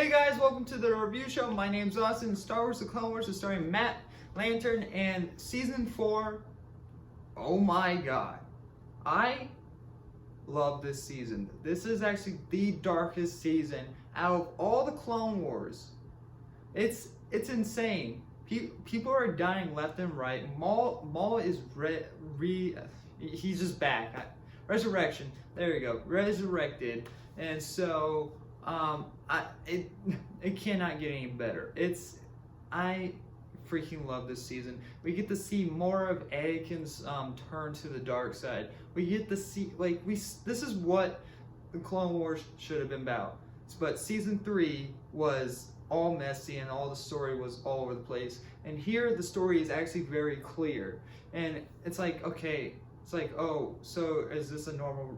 Hey guys, welcome to the review show. My name's Austin. Star Wars: The Clone Wars is starring Matt Lantern, and season 4. Oh my god, I love this season. This is actually the darkest season out of all the Clone Wars. It's insane. People are dying left and right. Maul is he's just back. Resurrection. There you go. Resurrected. And so it cannot get any better. I freaking love this season. We get to see more of Anakin's turn to the dark side. We get to see this is what the Clone Wars should have been about. But season 3 was all messy and all the story was all over the place. And here the story is actually very clear. And it's like, okay, it's like, oh, so is this a normal?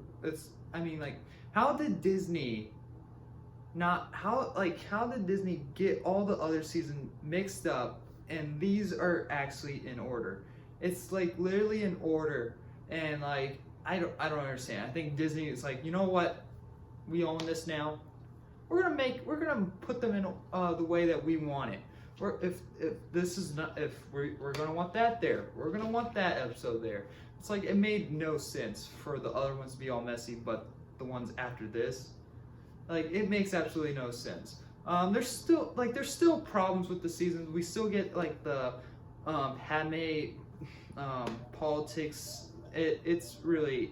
How did Disney get all the other seasons mixed up and these are actually in order? It's like literally in order, and like I don't understand. I think Disney is like, you know what, we own this now. We're gonna put them in the way that we want it. If we're gonna want that there, we're gonna want that episode there. It's like it made no sense for the other ones to be all messy, but the ones after this, like, it makes absolutely no sense. There's still problems with the seasons. We still get like the Padme politics. It's really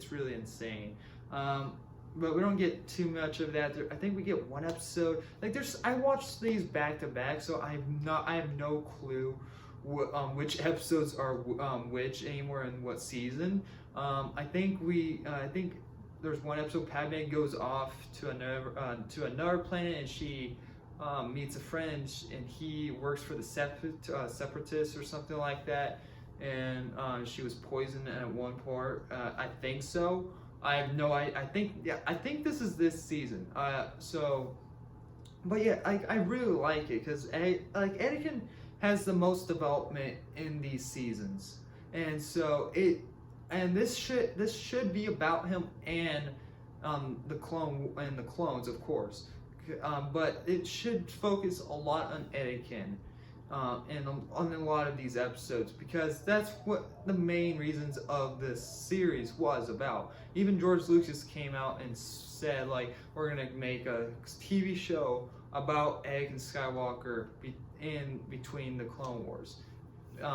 insane. But we don't get too much of that. I think we get one episode. I watched these back to back, so I have no clue which episodes are which anymore and what season. I think there's one episode Padme goes off to another planet, and she meets a friend, and he works for the separatists or something like that. And she was poisoned at one part. I think so. I have no. I think this is this season. But yeah, I really like it because Anakin has the most development in these seasons, and so this should be about him and the clones, of course. But it should focus a lot on Anakin and on a lot of these episodes, because that's what the main reasons of this series was about. Even George Lucas came out and said, like, we're gonna make a TV show about Anakin Skywalker in between the Clone Wars,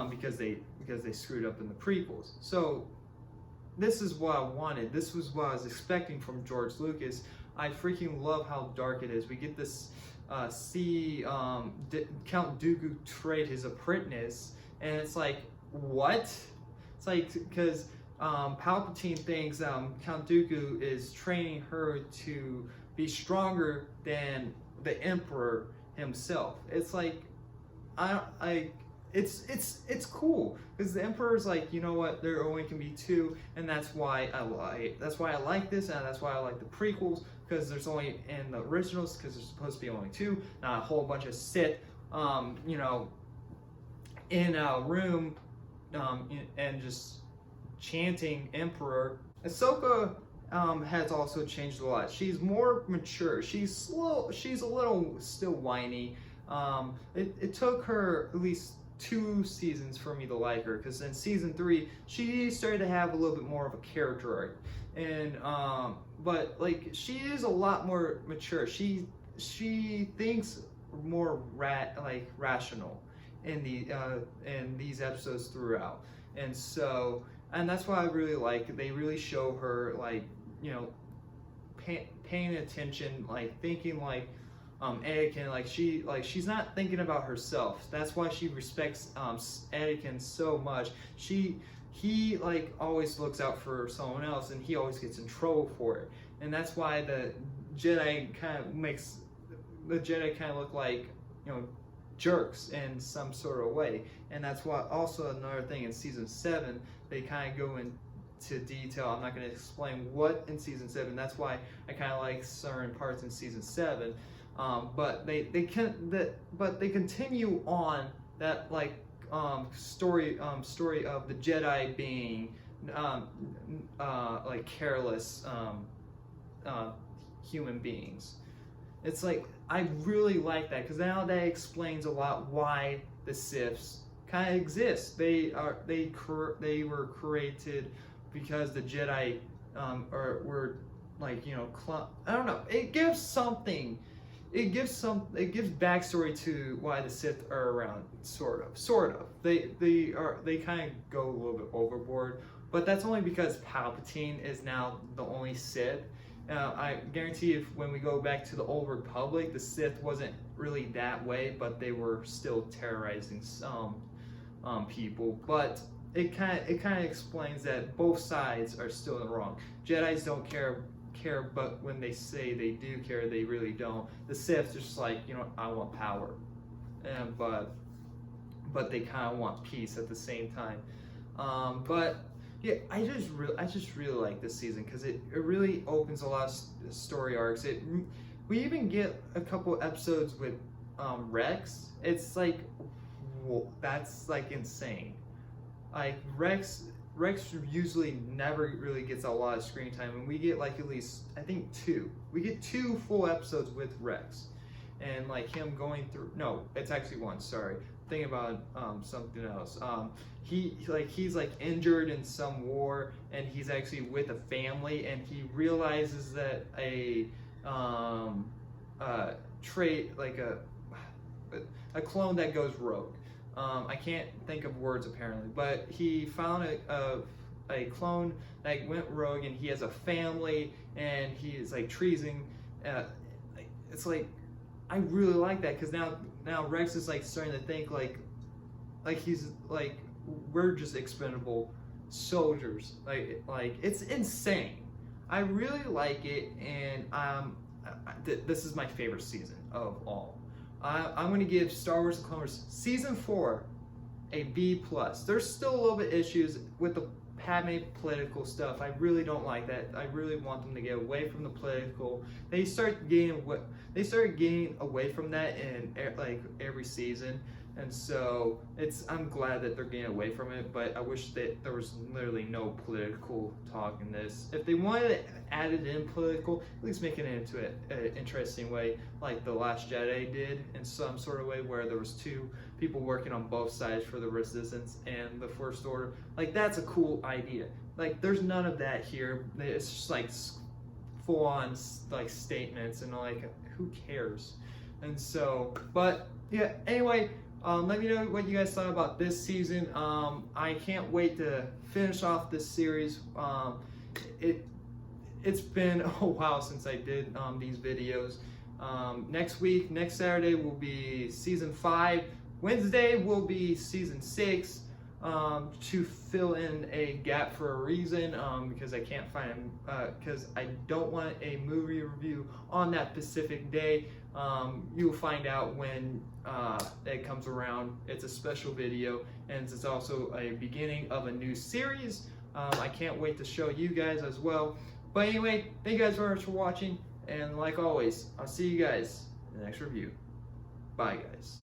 because they screwed up in the prequels. So this is what I wanted. This was what I was expecting from George Lucas. I freaking love how dark it is. We get this Count Dooku trade his apprentice, and it's like, what? It's like, because Palpatine thinks Count Dooku is training her to be stronger than the Emperor himself. It's like, it's cool, because the Emperor's like, you know what, there only can be two, and that's why I like this, and that's why I like the prequels, because there's only in the originals, because there's supposed to be only two, not a whole bunch of Sith, in a room, and just chanting Emperor. Ahsoka has also changed a lot. She's more mature. She's slow. She's a little still whiny. It took her at least 2 seasons for me to like her, because in season 3 she started to have a little bit more of a character arc, and but like, she is a lot more mature. She thinks more rational in these episodes throughout, and that's why I really like. They really show her, like, you know, paying attention, like thinking like Anakin, she's not thinking about herself. That's why she respects Anakin so much. He like always looks out for someone else, and he always gets in trouble for it. And that's why the Jedi kind of look like, you know, jerks in some sort of way. And that's why also another thing in season 7, they kind of go into detail. I'm not going to explain what in season 7. That's why I kind of like certain parts in season 7. But they continue on that, like, story of the Jedi being like careless human beings. It's like, I really like that, because now that explains a lot why the Siths kind of exist. They were created because the Jedi were like, I don't know. It gives something. It gives backstory to why the Sith are around. Sort of. They kind of go a little bit overboard, but that's only because Palpatine is now the only Sith. I guarantee if when we go back to the Old Republic, the Sith wasn't really that way, but they were still terrorizing some people. But it kind of explains that both sides are still in the wrong. Jedis don't care, but when they say they do care, they really don't. The Sith just like, I want power, but they kind of want peace at the same time. But yeah, I just really like this season, because it really opens a lot of story arcs. We even get a couple episodes with Rex. It's like, whoa, that's like insane. Like Rex usually never really gets a lot of screen time, and we get like at least, I think, 2. We get 2 full episodes with Rex, and like him going through. No, it's actually 1. Sorry, thinking about something else. He's like injured in some war, and he's actually with a family, and he realizes that a trait, like a clone that goes rogue. I can't think of words apparently, but he found a clone that went rogue, and he has a family, and he is like treason. It's like, I really like that, because now Rex is like starting to think like he's like, we're just expendable soldiers. Like it's insane. I really like it, and this is my favorite season of all. I'm going to give Star Wars: The Clone Wars Season 4 a B+. There's still a little bit issues with the Padme political stuff. I really don't like that. I really want them to get away from the political. They started getting away from that in like every season, and so I'm glad that they're getting away from it. But I wish that there was literally no political talk in this. If they wanted to add it in political, at least make it into an interesting way, like The Last Jedi did, in some sort of way, where there was 2 people working on both sides for the Resistance and the First Order. Like, that's a cool idea. Like, there's none of that here. It's just like full-on like statements, and like, who cares? And so, but yeah, anyway, let me know what you guys thought about this season. I can't wait to finish off this series. It's been a while since I did these videos. Next Saturday will be season 5. Wednesday will be season 6. To fill in a gap for a reason, because I can't find, because I don't want a movie review on that specific day. You'll find out when it comes around. It's a special video, and it's also a beginning of a new series. I can't wait to show you guys as well. But anyway, thank you guys very much for watching, and like always, I'll see you guys in the next review. Bye, guys.